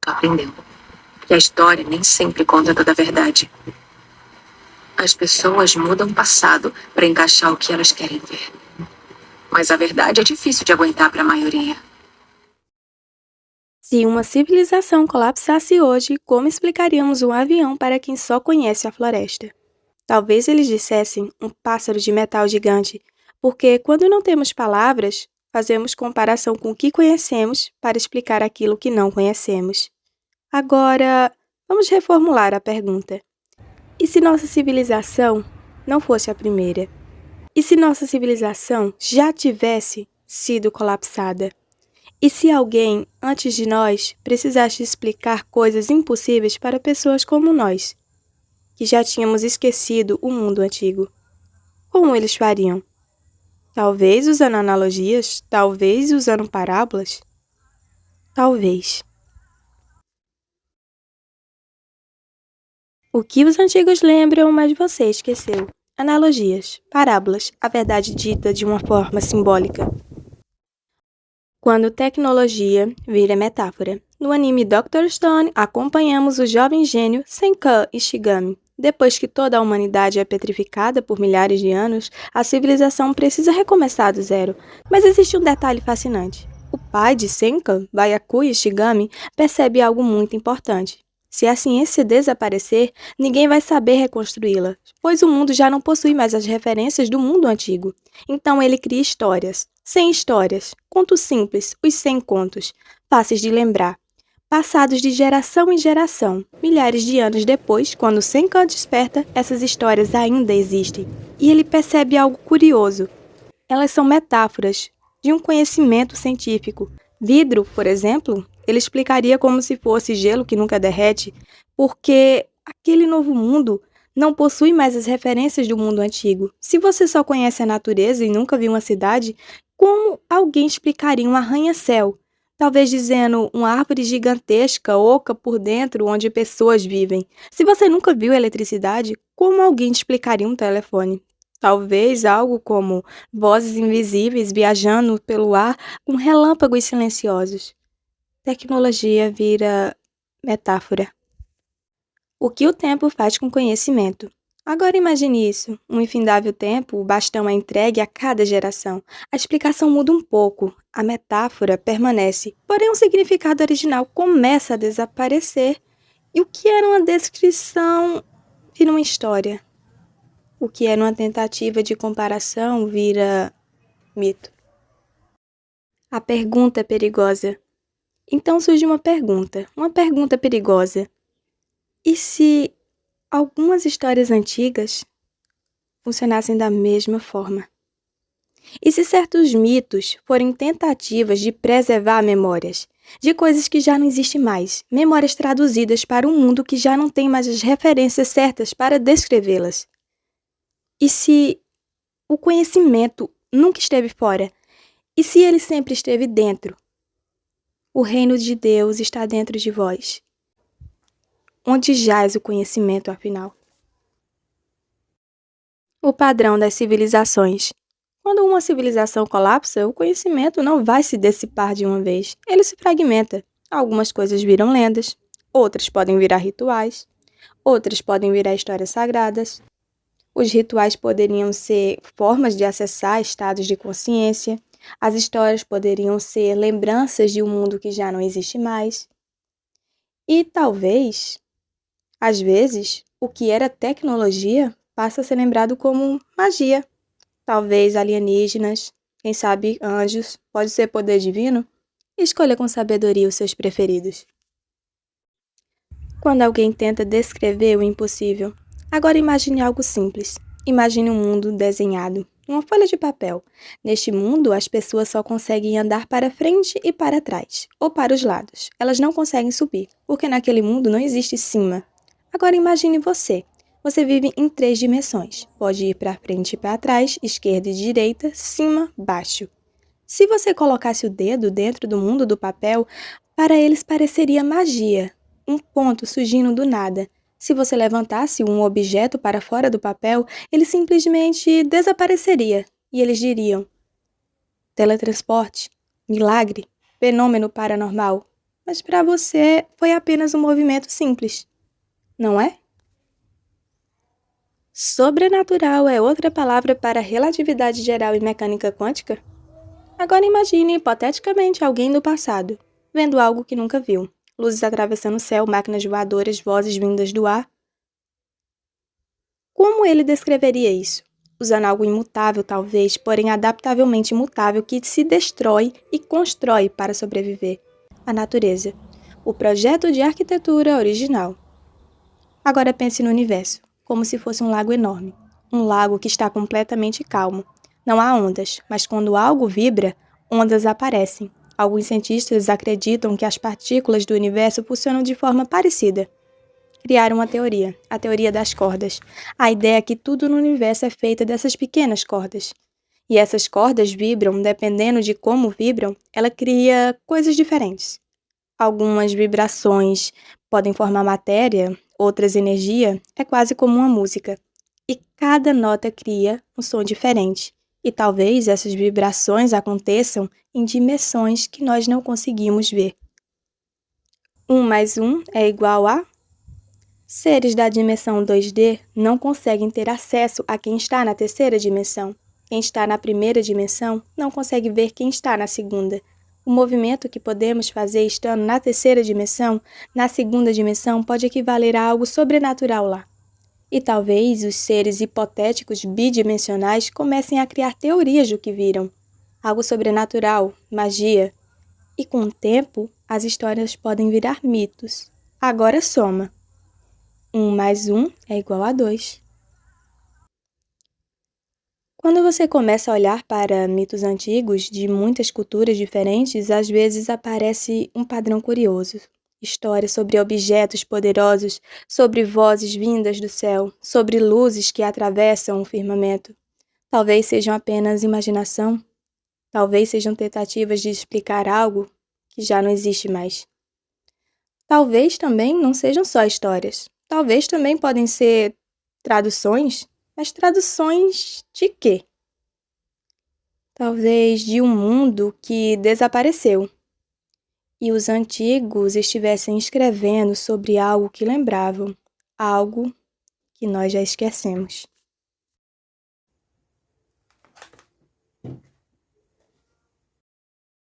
Tu aprendeu que a história nem sempre conta toda a verdade. As pessoas mudam o passado para encaixar o que elas querem ver. Mas a verdade é difícil de aguentar para a maioria. Se uma civilização colapsasse hoje, como explicaríamos um avião para quem só conhece a floresta? Talvez eles dissessem um pássaro de metal gigante, porque quando não temos palavras, fazemos comparação com o que conhecemos para explicar aquilo que não conhecemos. Agora, vamos reformular a pergunta. E se nossa civilização não fosse a primeira? E se nossa civilização já tivesse sido colapsada? E se alguém, antes de nós, precisasse explicar coisas impossíveis para pessoas como nós, que já tínhamos esquecido o mundo antigo? Como eles fariam? Talvez usando analogias? Talvez usando parábolas? Talvez. O que os antigos lembram, mas você esqueceu? Analogias, parábolas, a verdade dita de uma forma simbólica. Quando tecnologia vira metáfora. No anime Dr. Stone, acompanhamos o jovem gênio Senkan Ishigami. Depois que toda a humanidade é petrificada por milhares de anos, a civilização precisa recomeçar do zero. Mas existe um detalhe fascinante. O pai de Senkan, Byakuya Ishigami, percebe algo muito importante. Se a ciência desaparecer, ninguém vai saber reconstruí-la, pois o mundo já não possui mais as referências do mundo antigo. Então ele cria histórias. 100 histórias, contos simples, os 100 contos, fáceis de lembrar, passados de geração em geração. Milhares de anos depois, quando Senkan desperta, essas histórias ainda existem. E ele percebe algo curioso. Elas são metáforas de um conhecimento científico. Vidro, por exemplo, ele explicaria como se fosse gelo que nunca derrete, porque aquele novo mundo não possui mais as referências do mundo antigo. Se você só conhece a natureza e nunca viu uma cidade, como alguém explicaria um arranha-céu? Talvez dizendo uma árvore gigantesca, oca por dentro, onde pessoas vivem. Se você nunca viu eletricidade, como alguém explicaria um telefone? Talvez algo como vozes invisíveis viajando pelo ar com relâmpagos silenciosos. Tecnologia vira metáfora. O que o tempo faz com conhecimento? Agora imagine isso, um infindável tempo, o bastão é entregue a cada geração. A explicação muda um pouco, a metáfora permanece, porém o significado original começa a desaparecer. E o que era uma descrição vira uma história. O que era uma tentativa de comparação vira mito. A pergunta é perigosa. Então surge uma pergunta perigosa. E se algumas histórias antigas funcionassem da mesma forma? E se certos mitos forem tentativas de preservar memórias, de coisas que já não existem mais, memórias traduzidas para um mundo que já não tem mais as referências certas para descrevê-las? E se o conhecimento nunca esteve fora? E se ele sempre esteve dentro? O reino de Deus está dentro de vós. Onde jaz o conhecimento, afinal? O padrão das civilizações. Quando uma civilização colapsa, o conhecimento não vai se dissipar de uma vez. Ele se fragmenta. Algumas coisas viram lendas, outras podem virar rituais, outras podem virar histórias sagradas. Os rituais poderiam ser formas de acessar estados de consciência. As histórias poderiam ser lembranças de um mundo que já não existe mais. E talvez, às vezes, o que era tecnologia passa a ser lembrado como magia. Talvez alienígenas, quem sabe anjos, pode ser poder divino. Escolha com sabedoria os seus preferidos. Quando alguém tenta descrever o impossível, agora imagine algo simples. Imagine um mundo desenhado, uma folha de papel. Neste mundo, as pessoas só conseguem andar para frente e para trás, ou para os lados. Elas não conseguem subir, porque naquele mundo não existe cima. Agora imagine você. Você vive em 3 dimensões. Pode ir para frente e para trás, esquerda e direita, cima, baixo. Se você colocasse o dedo dentro do mundo do papel, para eles pareceria magia, um ponto surgindo do nada. Se você levantasse um objeto para fora do papel, ele simplesmente desapareceria. E eles diriam: teletransporte, milagre, fenômeno paranormal. mas para você foi apenas um movimento simples, não é? Sobrenatural é outra palavra para relatividade geral e mecânica quântica? Agora imagine hipoteticamente alguém do passado, vendo algo que nunca viu. Luzes atravessando o céu, máquinas voadoras, vozes vindas do ar. Como ele descreveria isso? Usando algo imutável, talvez, porém adaptavelmente imutável, que se destrói e constrói para sobreviver. A natureza. O projeto de arquitetura original. Agora pense no universo, como se fosse um lago enorme. Um lago que está completamente calmo. Não há ondas, mas quando algo vibra, ondas aparecem. Alguns cientistas acreditam que as partículas do universo funcionam de forma parecida. Criaram uma teoria, a teoria das cordas. A ideia é que tudo no universo é feito dessas pequenas cordas. E essas cordas vibram, dependendo de como vibram, ela cria coisas diferentes. Algumas vibrações podem formar matéria, outras energia, é quase como uma música. E cada nota cria um som diferente. E talvez essas vibrações aconteçam em dimensões que nós não conseguimos ver. 1 mais 1 é igual a... Seres da dimensão 2D não conseguem ter acesso a quem está na terceira dimensão. Quem está na primeira dimensão não consegue ver quem está na segunda. O movimento que podemos fazer estando na terceira dimensão, na segunda dimensão, pode equivaler a algo sobrenatural lá. E talvez os seres hipotéticos bidimensionais comecem a criar teorias do que viram. Algo sobrenatural, magia. E com o tempo, as histórias podem virar mitos. Agora soma. 1 mais 1 é igual a 2. Quando você começa a olhar para mitos antigos de muitas culturas diferentes, às vezes aparece um padrão curioso. Histórias sobre objetos poderosos, sobre vozes vindas do céu, sobre luzes que atravessam o firmamento. Talvez sejam apenas imaginação, talvez sejam tentativas de explicar algo que já não existe mais. Talvez também não sejam só histórias. Talvez também podem ser traduções, mas traduções de quê? Talvez de um mundo que desapareceu e os antigos estivessem escrevendo sobre algo que lembravam, algo que nós já esquecemos.